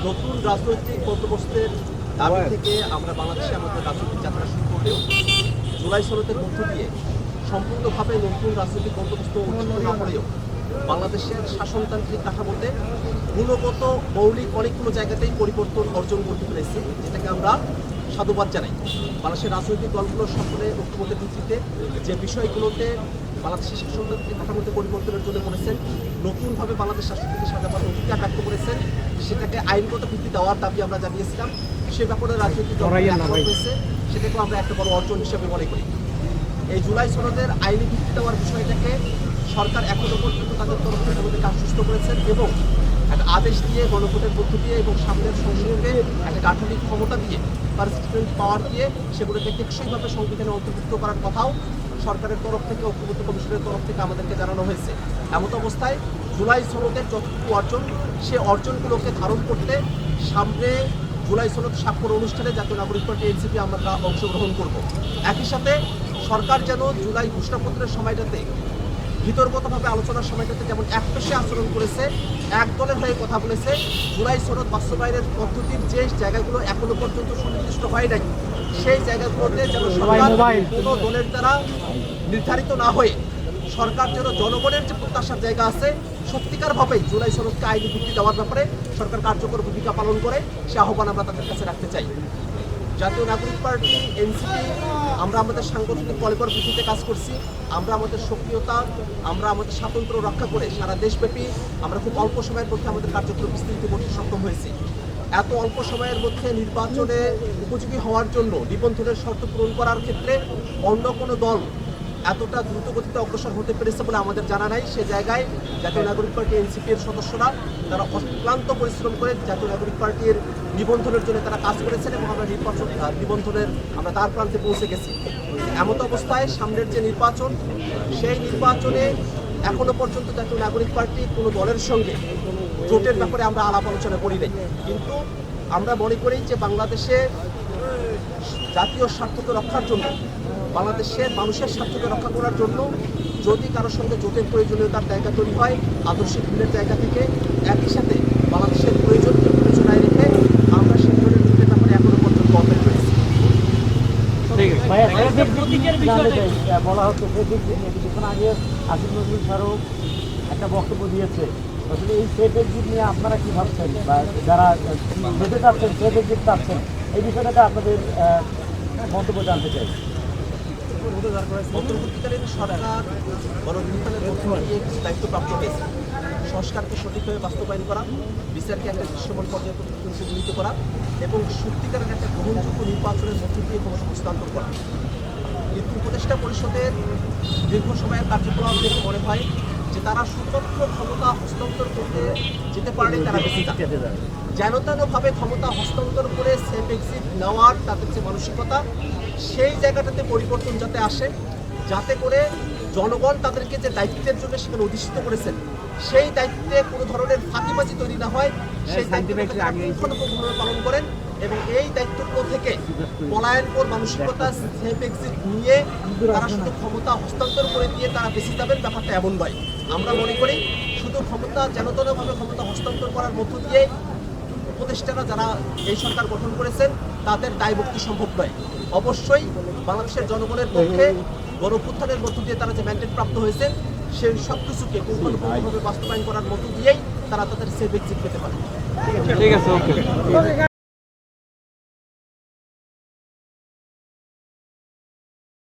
নতুন রাজনৈতিক বন্দোবস্তের দাবি থেকে আমরা বাংলাদেশে আমাদের রাজনৈতিক যাত্রা শুরু করলেও জুলাই সনদের মধ্য দিয়ে সম্পূর্ণভাবে নতুন রাজনৈতিক বন্দোবস্ত উন্নত না হলেও বাংলাদেশের শাসনতান্ত্রিক কাঠামোতে গুণগত মৌলিক অনেকগুলো জায়গাতেই পরিবর্তন অর্জন করতে পেরেছে, যেটাকে আমরা সাধুবাদ জানাই। বাংলাদেশের রাজনৈতিক দলগুলোর সকলে ঐক্যমতের ভিত্তিতে যে বিষয়গুলোতে বাংলাদেশের শাসনতান্ত্রিক কাঠামোতে পরিবর্তনের জন্য করেছেন, নতুনভাবে বাংলাদেশ রাষ্ট্রপতি সাজাবার অধিকার ব্যক্ত করেছেন, সেটাকে আইনগত ভিত্তি দেওয়ার দাবি আমরা জানিয়েছিলাম। সে ব্যাপারে রাজনৈতিক দল হয়েছে, সেটাকেও আমরা একটা বড় অর্জন হিসেবে মনে করি। এই জুলাই সনদের আইনি ভিত্তি দেওয়ার বিষয়টাকে সরকার এখনো পর্যন্ত তাদের তরফ থেকে আমাদেরকে আশ্বস্ত করেছেন এবং একটা আদেশ দিয়ে গণভোটের মধ্য দিয়ে এবং সামনের সংসদে একটা গাঠনিক ক্ষমতা দিয়ে পার্সিস্টেন্ট পাওয়ার দিয়ে সেগুলোকে টেকসইভাবে সংবিধানে অন্তর্ভুক্ত করার কথাও সরকারের তরফ থেকে ঐক্যমত্য কমিশনের তরফ থেকে আমাদেরকে জানানো হয়েছে। এমত অবস্থায় জুলাই সনদের যতটুকু অর্জন, সে অর্জনগুলোকে ধারণ করতে সামনে জুলাই সনদ স্বাক্ষর অনুষ্ঠানে জাতীয় নাগরিক পার্টি এনসিপি আমরা অংশগ্রহণ করব। একই সাথে সরকার যেন জুলাই ঘোষণাপত্রের সময়টাতে ভিতরগতভাবে আলোচনার সময়টাতে যেমন একপেশে আচরণ করেছে, এক দলের হয়ে কথা বলেছে, জুলাই সনদ বাস্তবায়নের পদ্ধতির যে জায়গাগুলো এখনো পর্যন্ত সুনির্দিষ্ট হয় নাই, সেই জায়গাগুলোতে যেন সরকার কোনো দলের দ্বারা নির্ধারিত না হয়ে সরকার যেন জনগণের যে প্রত্যাশার জায়গা আছে সত্যিকারভাবেই জুলাই সনদকে আইনি ভিত্তি দেওয়ার ব্যাপারে সরকার কার্যকর ভূমিকা পালন করে, সে আহ্বান আমরা তাদের কাছে রাখতে চাই। জাতীয় নাগরিক পার্টি এনসিপি আমরা আমাদের সাংগঠনিক কলেবর ভিত্তিতে কাজ করছি। আমরা আমাদের সক্রিয়তা, আমরা আমাদের স্বাতন্ত্র্য রক্ষা করে সারা দেশব্যাপী আমরা খুব অল্প সময়ের মধ্যে আমাদের কার্যক্রম বিস্তৃত করতে সক্ষম হয়েছি। এত অল্প সময়ের মধ্যে নির্বাচনে উপযোগী হওয়ার জন্য নিবন্ধনের শর্ত পূরণ করার ক্ষেত্রে অন্য কোনো দল এতটা দ্রুতগতিতে অগ্রসর হতে পেরেছে বলে আমাদের জানা নাই। সে জায়গায় জাতীয় নাগরিক পার্টি এনসিপির সদস্যরা তারা অক্লান্ত পরিশ্রম করে জাতীয় নাগরিক পার্টির নিবন্ধনের জন্য তারা কাজ করেছেন এবং আমরা নিবন্ধনের আমরা দ্বার প্রান্তে পৌঁছে গেছি। এমত অবস্থায় সামনের যে নির্বাচন, সেই নির্বাচনে এখনো পর্যন্ত জাতীয় নাগরিক পার্টি কোনো দলের সঙ্গে জোটের ব্যাপারে আমরা আলাপ আলোচনা করি নাই, কিন্তু আমরা মনে করি যে বাংলাদেশে জাতীয় স্বার্থকে রক্ষার জন্য, বাংলাদেশের মানুষের স্বার্থকে রক্ষা করার জন্য যদি কারোর সঙ্গে জোটের প্রয়োজনীয়তার জায়গা তৈরি হয় আদর্শিক মিলের জায়গা থেকে, একই সাথে বাংলাদেশের প্রয়োজনকে বিবেচনায় রেখে আমরা সেই ধরনের জোটের ব্যাপারে এখনো পর্যন্ত অপেক্ষা করেছি। বলা হচ্ছে কিছুক্ষণ আগে আসিফ নজরুল স্যারও একটা বক্তব্য দিয়েছে। আসলে এই সেফ এক্সিট নিয়ে আপনারা কি ভাবছেন, বা যারা যেতে চাচ্ছেন সেফ এক্সিট চাচ্ছেন, এই বিষয়টাতে আপনাদের মন্তব্য জানতে চাই। অন্তর্বর্তীকালীন সরকার গণঅভ্যুত্থানের মধ্য দিয়ে দায়িত্বপ্রাপ্ত হয়েছে সংস্কারকে সঠিকভাবে বাস্তবায়ন করা, বিচারকে একটা দৃশ্যমান পর্যায়ে প্রতিফলিত করা এবং সত্যিকারের একটা গ্রহণযোগ্য নির্বাচনের মধ্য দিয়ে ক্ষমতা হস্তান্তর করা। কিন্তু উপদেষ্টা পরিষদের দীর্ঘ সময়ের কার্যক্রম দেখে মনে হয় যে তারা স্বতন্ত্র ক্ষমতা হস্তান্তর করতে যেতে পারলে তারা বেশি যেন তেনভাবে ক্ষমতা হস্তান্তর করে সেফ এক্সিট নেওয়ার তাদের যে মানসিকতা, সেই জায়গাটাতে পরিবর্তন যাতে আসে, যাতে করে জনগণ তাদেরকে যে দায়িত্বের জন্য সেখানে অধিষ্ঠিত করেছেন সেই দায়িত্বে কোনো ধরনের ফাঁকিবাজি তৈরি না হয়, সেই দায়িত্বভাবে পালন করেন এবং এই দায়িত্বগুলো থেকে পলায়নপর মানসিকতা সেফ এক্সিট নিয়ে তারা শুধু ক্ষমতা হস্তান্তর করে দিয়ে তারা বেশি যাবেন, ব্যাপারটা এমন নয়। আমরা মনে করি শুধু ক্ষমতা যেনতনভাবে ক্ষমতা হস্তান্তর করার মধ্য দিয়ে উপদেষ্টারা যারা এই সরকার গঠন করেছেন তাদের দায়মুক্তি সম্ভব নয়। অবশ্যই বাংলাদেশের জনগণের পক্ষে গণঅভ্যুত্থানের মধ্য দিয়ে তারা যে ম্যান্ডেট প্রাপ্ত হয়েছে সেই সব কিছুকে পুঙ্খানুপুঙ্খভাবে বাস্তবায়ন করার মধ্য দিয়েই তারা তাদের সেফ এক্সিট পেতে পারে। ঠিক আছে, ওকে।